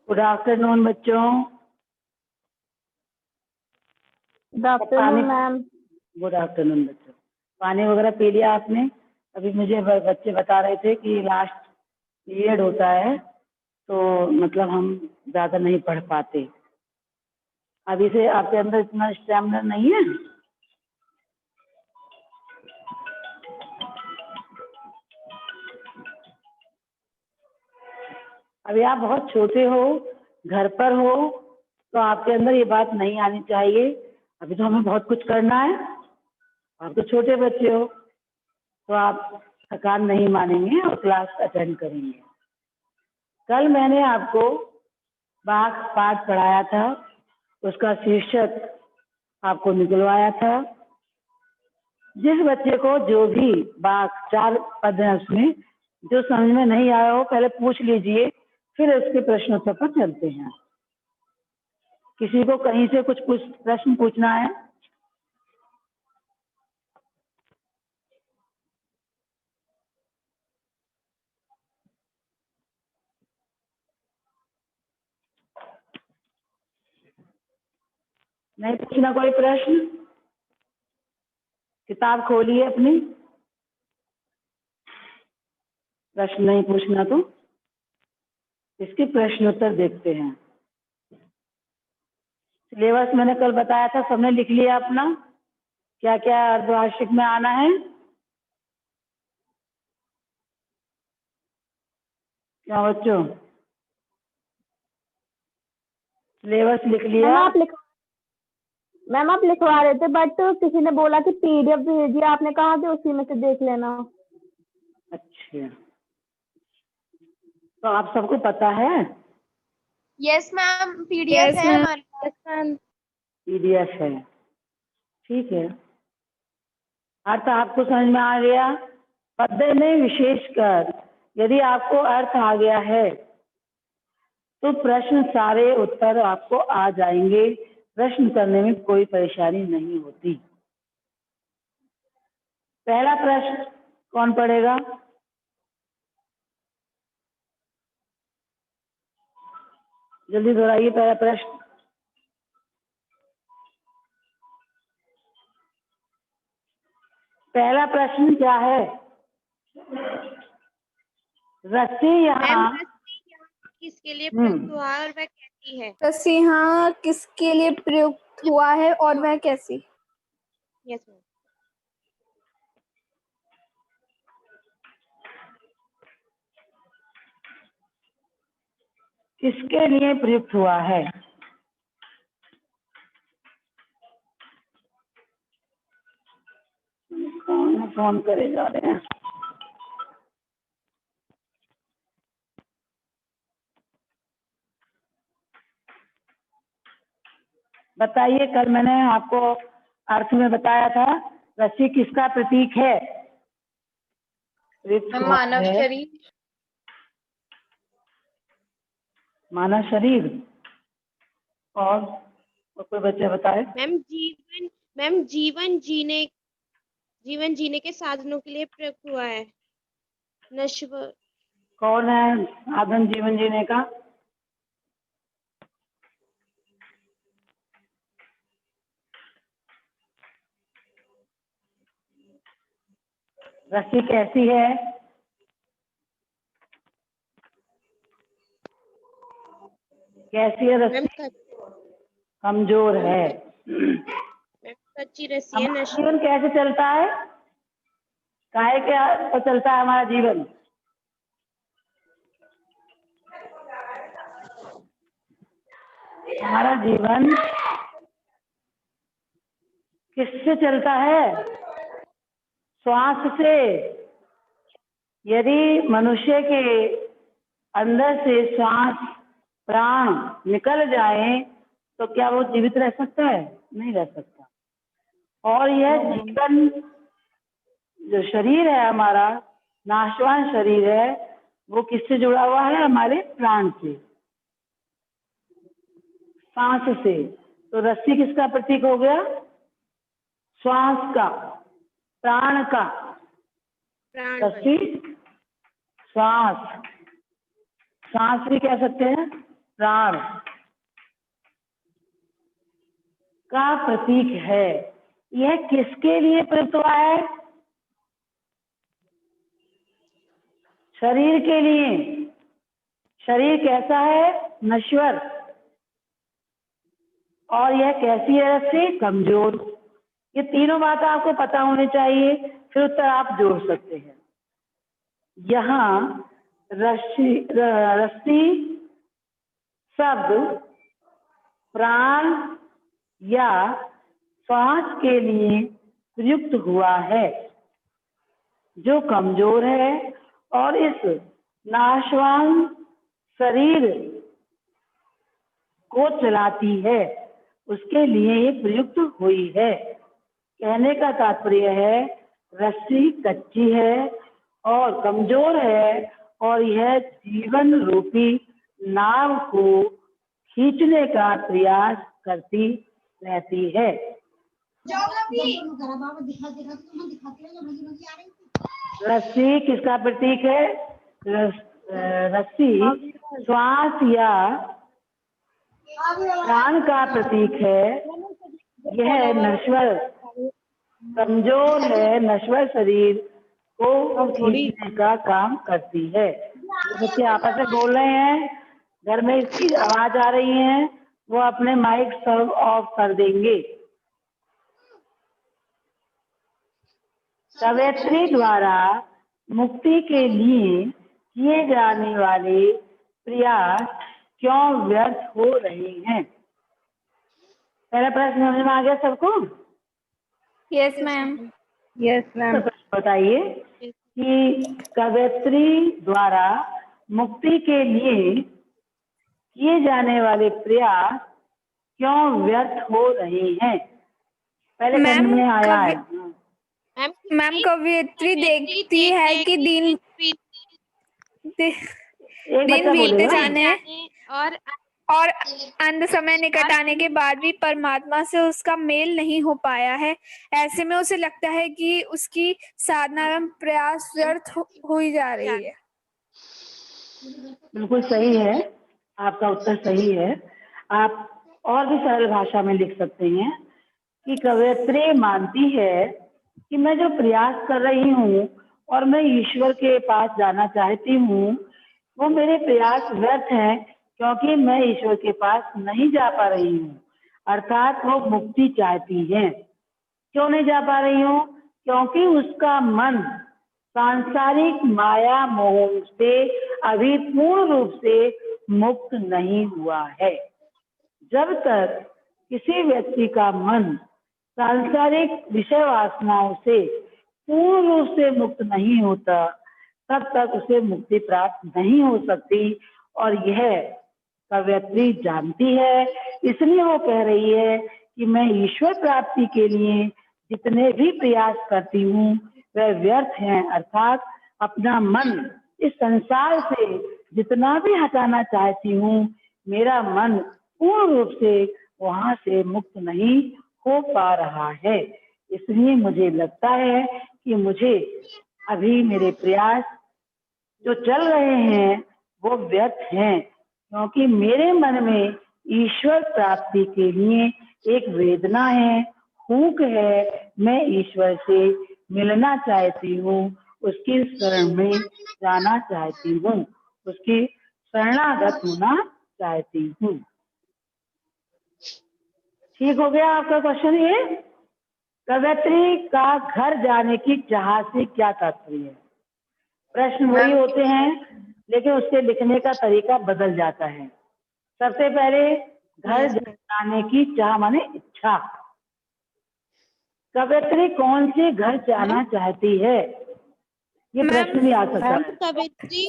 Good afternoon बच्चों। Good afternoon ma'am. Good afternoon बच्चों। पानी वगैरह पी लिया आपने? अभी मुझे बच्चे बता रहे थे कि लास्ट पीरियड होता है तो मतलब हम ज़्यादा नहीं पढ़ पाते। अभी से आपके अंदर इतना स्टैमिना नहीं है? अभी आप बहुत छोटे हो, घर पर हो, तो आपके अंदर ये बात नहीं आनी चाहिए। अभी तो हमें बहुत कुछ करना है। आप तो छोटे बच्चे हो तो आप थकान नहीं मानेंगे और क्लास अटेंड करेंगे। कल मैंने आपको पाठ पढ़ाया था, उसका शीर्षक आपको निकलवाया था। जिस बच्चे को जो भी बात 4 पद है उसमें जो समझ में नहीं आया हो पहले पूछ लीजिए, फिर उसके प्रश्नोत्तर पर चलते हैं। किसी को कहीं से कुछ प्रश्न पूछना है? नहीं पूछना कोई प्रश्न? किताब खोलिए अपनी। प्रश्न नहीं पूछना तो इसके प्रश्नोत्तर देखते हैं। सिलेबस मैंने कल बताया था, सबने लिख लिया अपना? क्या क्या अर्धवार्षिक में आना है? क्या बच्चों, सिलेबस लिख लिया? मैम आप लिखवा रहे थे बट किसी ने बोला कि पीडीएफ भेजिए, आपने कहा कि उसी में से देख लेना। अच्छा, तो आप सबको पता है? यस मैम, पीडीएफ है हमारे पास। पीडीएफ है, ठीक है। अर्थ आपको समझ में आ गया? पद्य में विशेषकर यदि आपको अर्थ आ गया है तो प्रश्न सारे उत्तर आपको आ जाएंगे। प्रश्न करने में कोई परेशानी नहीं होती। पहला प्रश्न कौन पढ़ेगा? जल्दी दोहराइए पहला प्रश्न। पहला प्रश्न क्या है? रस्सी यहाँ किसके लिए प्रयुक्त हुआ है और वह कैसी है? रस्सी यहाँ किसके लिए प्रयुक्त हुआ है और वह कैसी? Yes ma'am. किसके लिए प्रयुक्त हुआ है? कौन फोन करे जा रहे हैं? बताइए, कल मैंने आपको अर्थ में बताया था रस्सी किसका प्रतीक है? मानव शरीर। मानव शरीर। और कोई बच्चे बताए? मैम जीवन जीने के साधनों के लिए प्रयुक्त हुआ है। नश्वर। कौन है साधन जीवन जीने का? रस्सी कैसी है? कैसी है रस्सी? कमजोर है। कच्ची रस्सी है। जीवन कैसे चलता है? काहे क्या चलता है हमारा जीवन? हमारा जीवन किससे चलता है? श्वास से। यदि मनुष्य के अंदर से श्वास प्राण निकल जाए तो क्या वो जीवित रह सकता है? नहीं रह सकता। और यह जीवन जो शरीर है हमारा, नाशवान शरीर है, वो किससे जुड़ा हुआ है? हमारे प्राण से, सांस से। तो रस्सी किसका प्रतीक हो गया? श्वास का, प्राण का। रस्सी श्वास, सांस भी कह सकते हैं। प्राण का प्रतीक है। यह किसके लिए प्रयुक्त हुआ है? शरीर के लिए। शरीर कैसा है? नश्वर। और यह कैसी है रस्सी? कमजोर। ये तीनों बातें आपको पता होनी चाहिए, फिर उत्तर आप जोड़ सकते हैं। यहाँ रस्सी शब्द प्राण या श्वास के लिए प्रयुक्त हुआ है, जो कमजोर है और इस नाशवान शरीर को चलाती है, उसके लिए ये प्रयुक्त हुई है। कहने का तात्पर्य है रस्सी कच्ची है और कमजोर है और यह जीवन रूपी नाव को खींचने का प्रयास करती रहती है। रस्सी किसका प्रतीक है? रस्सी श्वास या प्राण का प्रतीक है। यह नश्वर कमजोर है, नश्वर शरीर को खींचने का काम करती है। बच्चे आपस में बोल रहे हैं, घर में इसकी आवाज आ रही है, वो अपने माइक सब ऑफ कर देंगे। कवयित्री द्वारा मुक्ति के लिए किए जाने वाले प्रयास क्यों व्यर्थ हो रहे हैं? पहला प्रश्न समझ में आ गया सबको? Yes ma'am. Yes ma'am. बताइए कि कवयित्री द्वारा मुक्ति के लिए किए जाने वाले प्रयास क्यों व्यर्थ हो रहे हैं? पहले समझ में आया है। मैम कवयित्री देखती है कि दिन बीतते जाने और अंत समय निकट आने के बाद भी परमात्मा से उसका मेल नहीं हो पाया है। ऐसे में उसे लगता है कि उसकी साधना एवं प्रयास व्यर्थ हुई जा रही है। बिल्कुल सही है, आपका उत्तर सही है। आप और भी सरल भाषा में लिख सकते हैं कि कवयित्री मानती है कि मैं जो प्रयास कर रही हूँ और मैं ईश्वर के पास जाना चाहती हूँ, वो मेरे प्रयास व्यर्थ हैं, क्योंकि मैं ईश्वर के पास नहीं जा पा रही हूँ। अर्थात वो मुक्ति चाहती है। क्यों नहीं जा पा रही हूँ? क्योंकि उसका मन सांसारिक माया मोह से अभी पूर्ण रूप से मुक्त नहीं हुआ है। जब तक किसी व्यक्ति का मन सांसारिक विषय वासनाओं से पूर्ण रूप से मुक्त नहीं होता, तब तक उसे मुक्ति प्राप्त नहीं हो सकती। और यह कवयित्री जानती है, इसलिए वो कह रही है कि मैं ईश्वर प्राप्ति के लिए जितने भी प्रयास करती हूँ वह व्यर्थ हैं। अर्थात अपना मन इस संसार से जितना भी हटाना चाहती हूँ, मेरा मन पूर्ण रूप से वहां से मुक्त नहीं हो पा रहा है। इसलिए मुझे लगता है कि मुझे अभी मेरे प्रयास जो चल रहे हैं वो व्यर्थ हैं, क्योंकि मेरे मन में ईश्वर प्राप्ति के लिए एक वेदना है, भूख है। मैं ईश्वर से मिलना चाहती हूँ, उसकी शरण में जाना चाहती हूँ, उसकी शरणागत होना चाहती हूँ। ठीक हो गया आपका क्वेश्चन? ये कवयित्री का घर जाने की चाह से क्या तात्पर्य है? प्रश्न वही होते हैं, लेकिन उसके लिखने का तरीका बदल जाता है। सबसे पहले घर जाने की चाह माने इच्छा। कवयित्री कौन से घर जाना चाहती है? ये प्रश्न भी आ सकता है। कवयित्री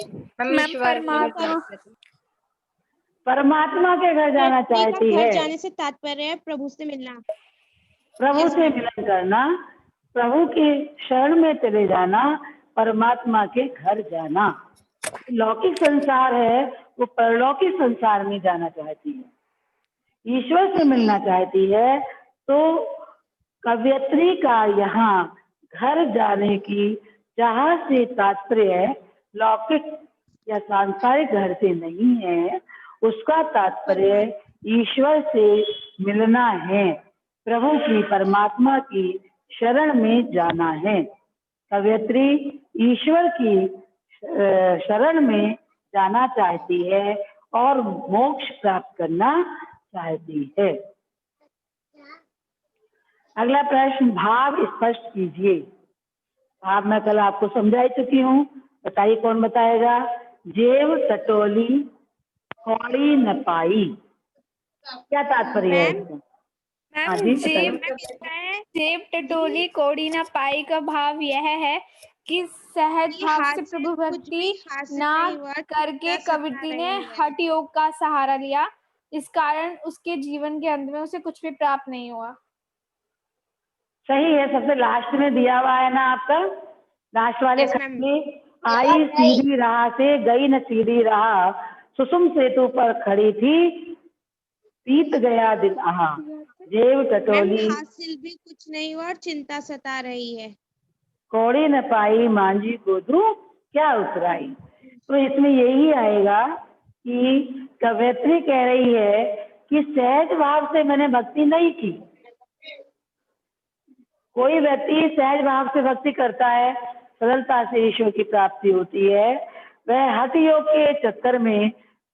परमात्मा के घर जाना चाहती है। घर जाने से तात्पर्य है प्रभु से मिलना, प्रभु से मिलन करना, प्रभु की शरण में चले जाना, परमात्मा के घर जाना। लौकिक संसार है, वो परलौकिक संसार में जाना चाहती है, ईश्वर से मिलना चाहती है। तो कवयित्री का यहाँ घर जाने की चाह से तात्पर्य लौकिक या सांसारिक घर से नहीं है, उसका तात्पर्य ईश्वर से मिलना है, प्रभु की, परमात्मा की शरण में जाना है। कवयत्री ईश्वर की शरण में जाना चाहती है और मोक्ष प्राप्त करना चाहती है। अगला प्रश्न, भाव स्पष्ट कीजिए। भाव मैं कल आपको समझा ही चुकी हूँ, बताइए कौन बताएगा। जेव टटोली कौड़ी न पाई, क्या तात्पर्य है इसका? हाँ मैम जी, जेब टटोली कौड़ी न पाई का भाव यह है कि सहज भाव से प्रभु भक्ति ना करके कवयत्री ने हठ योग का सहारा लिया, इस कारण उसके जीवन के अंत में उसे कुछ भी प्राप्त नहीं हुआ। सही है, सबसे लास्ट में दिया हुआ है ना आपका, लास्ट वाले खत में, आई सीधी राह से गई न सीधी राह, सुसुम सेतु पर खड़ी थी, बीत गया दिन आहा, जेब टटोली हासिल भी कुछ नहीं हुआ और चिंता सता रही है। कौड़ी न पाई मांझी गोदू क्या उतराई। तो इसमें यही आएगा कि कवयत्री कह रही है कि सहज भाव से मैंने भक्ति नहीं की। कोई व्यक्ति सहज भाव से भक्ति करता है, सरलता से ईश्वर की प्राप्ति होती है। वह हठ योग के चक्कर में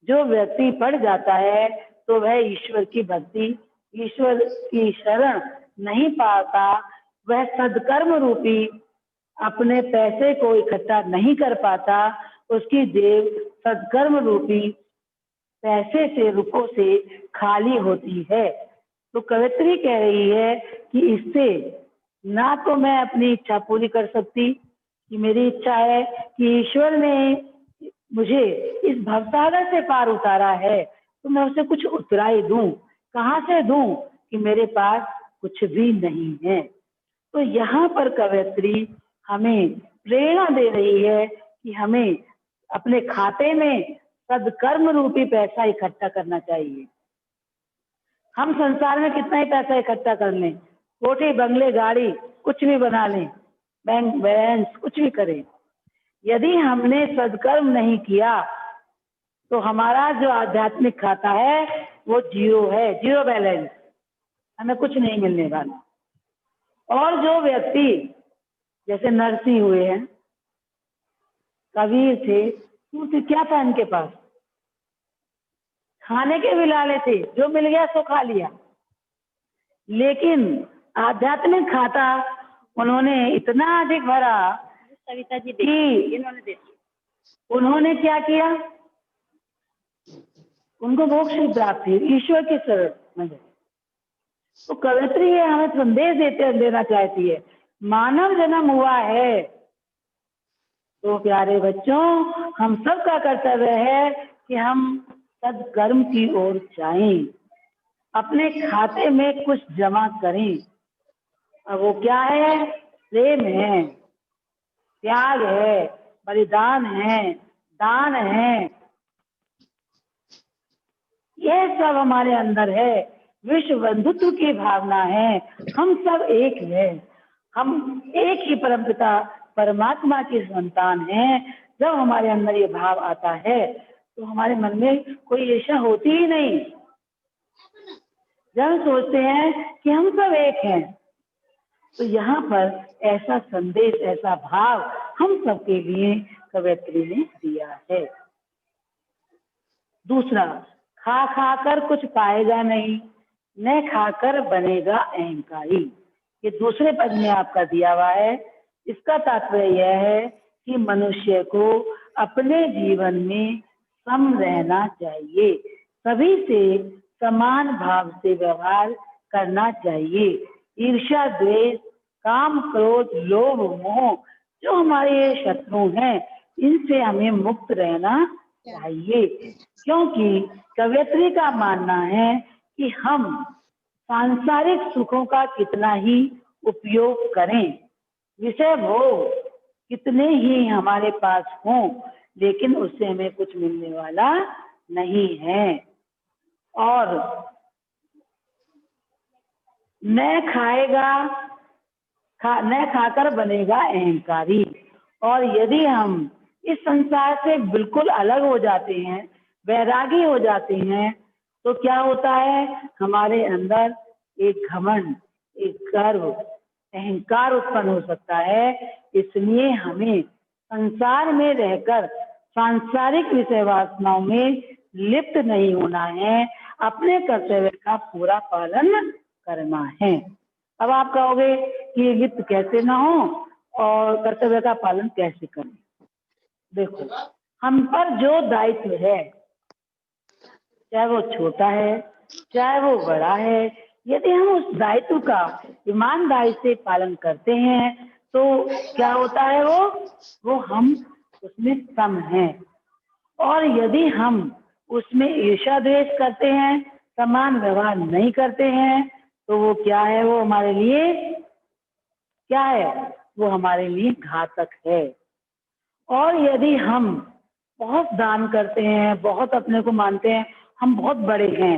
जो व्यक्ति पड़ जाता है तो वह ईश्वर की भक्ति, ईश्वर की शरण नहीं पाता। वह सदकर्म रूपी अपने पैसे को इकट्ठा नहीं कर पाता, उसकी जेब सदकर्म रूपी पैसे से, रुपयों से खाली होती है। तो कवयत्री कह रही है कि इससे ना तो मैं अपनी इच्छा पूरी कर सकती, कि मेरी इच्छा है कि ईश्वर ने मुझे इस भवसागर से पार उतारा है तो मैं उसे कुछ उतराई दूं, कहाँ से दूं कि मेरे पास कुछ भी नहीं है। तो यहाँ पर कवयत्री हमें प्रेरणा दे रही है कि हमें अपने खाते में सदकर्म रूपी पैसा इकट्ठा करना चाहिए। हम संसार में कितना ही पैसा इकट्ठा कर लें, कोठी बंगले गाड़ी कुछ भी बना लें, बैंक बैलेंस कुछ भी करें, यदि हमने सदकर्म नहीं किया तो हमारा जो आध्यात्मिक खाता है वो जीरो है, जीरो बैलेंस, हमें कुछ नहीं मिलने वाला। और जो व्यक्ति जैसे नरसिंह हुए हैं, कबीर थे, तो क्या था इनके पास? खाने के भी लाले थे, जो मिल गया सो खा लिया, लेकिन आध्यात्मिक खाता उन्होंने इतना अधिक भरा सविता जी कि उन्होंने क्या किया, उनको मोक्ष की प्राप्ति, ईश्वर की शरण में। तो कवयत्री ये हमें संदेश देना चाहती है, मानव जन्म हुआ है तो प्यारे बच्चों हम सब का कर्तव्य है कि हम सदकर्म की ओर जाएं, अपने खाते में कुछ जमा करें। अब वो क्या है? प्रेम है, त्याग है, बलिदान है, दान है, यह सब हमारे अंदर है। विश्व बंधुत्व की भावना है, हम सब एक है, हम एक ही परमपिता परमात्मा की संतान हैं। जब हमारे अंदर ये भाव आता है तो हमारे मन में कोई ईर्ष्या होती ही नहीं। जब हम सोचते हैं कि हम सब एक हैं, तो यहाँ पर ऐसा संदेश, ऐसा भाव हम सबके लिए कवयत्री ने दिया है। दूसरा, खा खाकर कुछ पाएगा नहीं, न खाकर बनेगा अहंकारी। ये दूसरे पद में आपका दिया हुआ है। इसका तात्पर्य यह है कि मनुष्य को अपने जीवन में सम रहना चाहिए, सभी से समान भाव से व्यवहार करना चाहिए। ईर्ष्या, द्वेष, काम, क्रोध, लोभ, मोह जो हमारे शत्रु हैं, इनसे हमें मुक्त रहना चाहिए, क्योंकि कवयत्री का मानना है कि हम सांसारिक सुखों का कितना ही उपयोग करें, विषय भोग कितने ही हमारे पास हों, लेकिन उससे हमें कुछ मिलने वाला नहीं है। और न खाकर बनेगा अहंकारी। और यदि हम इस संसार से बिल्कुल अलग हो जाते हैं वैरागी हो जाते हैं तो क्या होता है, हमारे अंदर एक घमंड, एक गर्व, अहंकार उत्पन्न हो सकता है। इसलिए हमें संसार में रहकर सांसारिक विषय वासनाओं में लिप्त नहीं होना है, अपने कर्तव्य का पूरा पालन करना है। अब आप कहोगे कि ये लिप्त कैसे ना हो और कर्तव्य का पालन कैसे करें। देखो, हम पर जो दायित्व है, चाहे वो छोटा है चाहे वो बड़ा है, यदि हम उस दायित्व का ईमानदारी से पालन करते हैं तो क्या होता है, वो हम उसमें सम हैं। और यदि हम उसमें ईर्ष्या द्वेष करते हैं, समान व्यवहार नहीं करते हैं, तो वो क्या है, वो हमारे लिए क्या है, वो हमारे लिए घातक है। और यदि हम बहुत दान करते हैं, बहुत अपने को मानते हैं, हम बहुत बड़े हैं,